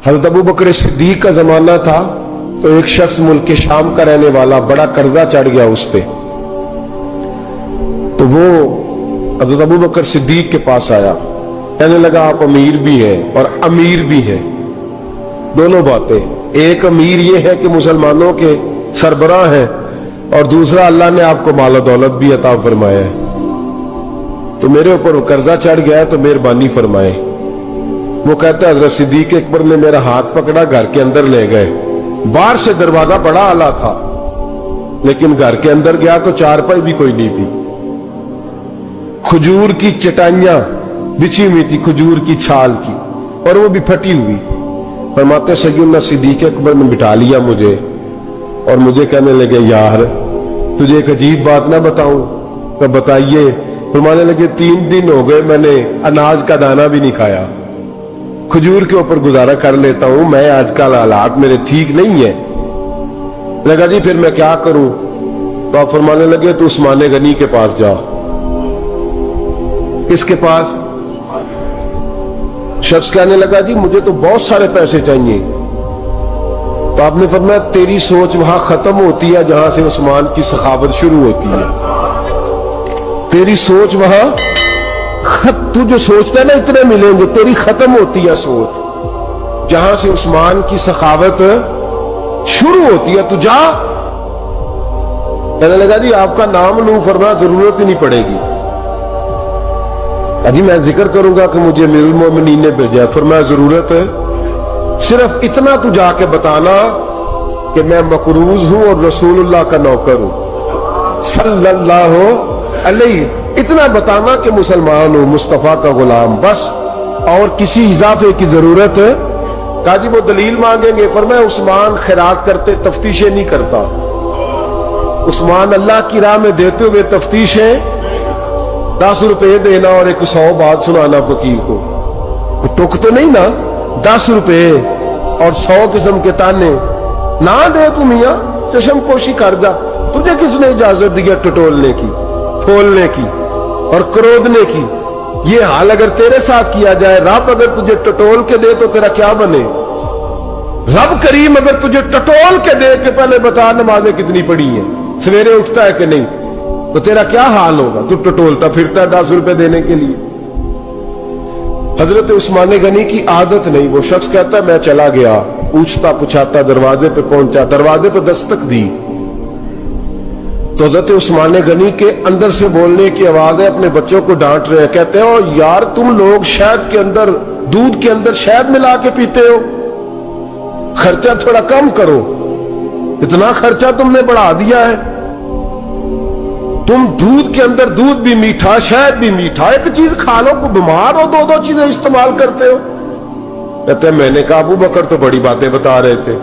حضرت ابو بکر صدیق کا زمانہ تھا تو ایک شخص ملک شام کا رہنے والا بڑا قرضہ چڑھ گیا اس پہ، تو وہ حضرت ابو بکر صدیق کے پاس آیا، کہنے لگا آپ امیر بھی ہیں اور امیر بھی ہیں، دونوں باتیں، ایک امیر یہ ہے کہ مسلمانوں کے سربراہ ہیں، اور دوسرا اللہ نے آپ کو مال و دولت بھی عطا فرمایا ہے، تو میرے اوپر قرضہ چڑھ گیا ہے تو مہربانی فرمائے۔ وہ کہتا ہے حضرت صدیق اکبر نے میرا ہاتھ پکڑا، گھر کے اندر لے گئے، باہر سے دروازہ بڑا اعلیٰ تھا لیکن گھر کے اندر گیا تو چارپائی بھی کوئی نہیں تھی، کھجور کی چٹائیاں بچھی ہوئی تھی، کھجور کی چھال کی، اور وہ بھی پھٹی ہوئی۔ فرماتے سیدنا صدیق اکبر نے بٹھا لیا مجھے اور مجھے کہنے لگے یار تجھے ایک عجیب بات نہ بتاؤں؟ کہ بتائیے۔ فرمانے لگے 3 دن ہو گئے میں نے اناج کا دانہ بھی نہیں کھایا، کھجور کے اوپر گزارا کر لیتا ہوں، میں آج کل حالات میرے ٹھیک نہیں ہے۔ لگا جی پھر میں کیا کروں؟ تو آپ فرمانے لگے تو عثمان غنی کے پاس جا۔ کس کے پاس؟ شخص کہنے لگا جی مجھے تو بہت سارے پیسے چاہیے۔ تو آپ نے فرمایا تیری سوچ وہاں ختم ہوتی ہے جہاں سے عثمان کی سخاوت شروع ہوتی ہے، تیری سوچ وہاں تو جو سوچتا ہے نا اتنے ملیں گے، تیری ختم ہوتی ہے سوچ جہاں سے عثمان کی سخاوت شروع ہوتی ہے، تو جا۔ کہنے لگا جی آپ کا نام لوں؟ فرمایا ضرورت ہی نہیں پڑے گی، جی میں ذکر کروں گا کہ مجھے امیر المومنین نے بھیجا۔ فرمایا ضرورت ہے، صرف اتنا تو جا کے بتانا کہ میں مقروض ہوں اور رسول اللہ کا نوکر ہوں صلی اللہ علیہ، اتنا بتانا کہ مسلمان ہوں، مصطفیٰ کا غلام، بس، اور کسی اضافے کی ضرورت ہے؟ کہا جی وہ دلیل مانگیں گے۔ فرمایا عثمان خیرات کرتے تفتیشیں نہیں کرتا، عثمان اللہ کی راہ میں دیتے ہوئے تفتیشیں 10 روپے دینا اور 100 بات سنانا فقیر کو، تک تو نہیں نا، 10 روپے اور 100 قسم کے تانے نہ دے تو میاں چشم پوشی کر جا، تجھے کس نے اجازت دیا ٹٹولنے کی، پھولنے کی اور کرودنے کی؟ یہ حال اگر تیرے ساتھ کیا جائے، رب اگر تجھے ٹٹول کے دے تو تیرا کیا بنے؟ رب کریم اگر تجھے ٹٹول کے دے کہ پہلے بتا نمازیں کتنی پڑھی ہیں، سویرے اٹھتا ہے کہ نہیں، تو تیرا کیا حال ہوگا؟ تو ٹٹولتا پھرتا ہے 10 روپے دینے کے لیے۔ حضرت عثمان غنی کی عادت نہیں، وہ شخص کہتا ہے میں چلا گیا، پوچھتا پچھاتا دروازے پہ پہنچا، دروازے پہ دستک دی تو حضرت عثمان غنی کے اندر سے بولنے کی آواز ہے، اپنے بچوں کو ڈانٹ رہے ہیں، کہتے ہو یار تم لوگ شہد کے اندر، دودھ کے اندر شہد ملا کے پیتے ہو، خرچہ تھوڑا کم کرو، اتنا خرچہ تم نے بڑھا دیا ہے، تم دودھ کے اندر دودھ بھی میٹھا شہد بھی میٹھا، ایک چیز کھا لو، کو بیمار ہو 2 چیزیں استعمال کرتے ہو۔ کہتے ہیں میں نے کہا ابو بکر تو بڑی باتیں بتا رہے تھے،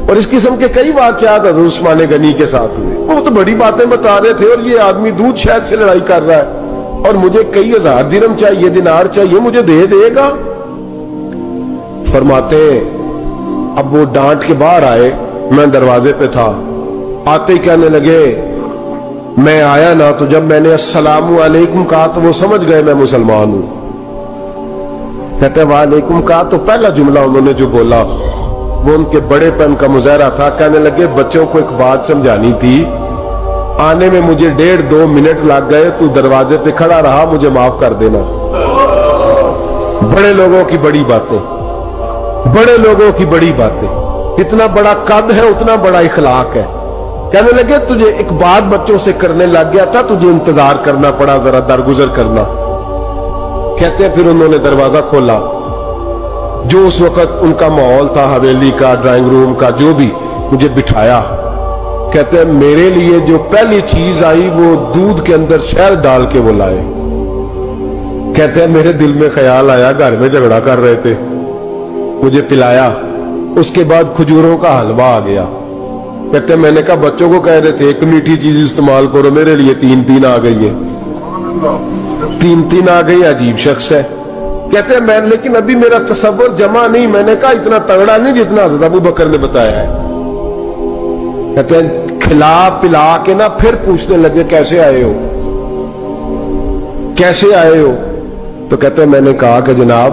اور اس قسم کے کئی واقعات حضرت عثمان غنی کے ساتھ ہوئے، وہ تو بڑی باتیں بتا رہے تھے اور یہ آدمی دودھ شہد سے لڑائی کر رہا ہے اور مجھے کئی ہزار درہم چاہیے، دینار چاہیے، مجھے دے گا؟ فرماتے اب وہ ڈانٹ کے باہر آئے، میں دروازے پہ تھا، آتے ہی کہنے لگے میں آیا نا تو جب میں نے السلام علیکم کہا تو وہ سمجھ گئے میں مسلمان ہوں۔ کہتے ہیں وعلیکم کہا تو پہلا جملہ انہوں نے جو بولا وہ ان کے بڑے پن کا مظاہرہ تھا۔ کہنے لگے بچوں کو ایک بات سمجھانی تھی، آنے میں مجھے 1.5-2 منٹ لگ گئے، تو دروازے پہ کھڑا رہا، مجھے معاف کر دینا۔ بڑے لوگوں کی بڑی باتیں، بڑے لوگوں کی بڑی باتیں، اتنا بڑا قد ہے اتنا بڑا اخلاق ہے۔ کہنے لگے تجھے ایک بات بچوں سے کرنے لگ گیا تھا، تجھے انتظار کرنا پڑا، ذرا درگزر کرنا۔ کہتے ہیں پھر انہوں نے دروازہ کھولا، جو اس وقت ان کا ماحول تھا حویلی کا، ڈرائنگ روم کا، جو بھی، مجھے بٹھایا۔ کہتے ہیں میرے لیے جو پہلی چیز آئی وہ دودھ کے اندر شہد ڈال کے وہ لائے۔ کہتے ہیں میرے دل میں خیال آیا گھر میں جھگڑا کر رہے تھے، مجھے پلایا، اس کے بعد کھجوروں کا حلوہ آ گیا۔ کہتے ہیں میں نے کہا بچوں کو کہہ رہے تھے ایک میٹھی چیز استعمال کرو، میرے لیے 3 آ گئی ہے، 3 آ گئی، عجیب شخص ہے۔ کہتے ہیں میں لیکن ابھی میرا تصور جمع نہیں، میں نے کہا اتنا تگڑا نہیں جتنا حضرت ابو بکر نے بتایا ہے۔ کہتے ہیں کھلا پلا کے نا پھر پوچھنے لگے کیسے آئے ہو، کیسے آئے ہو؟ تو کہتے ہیں میں نے کہا کہ جناب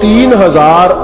3000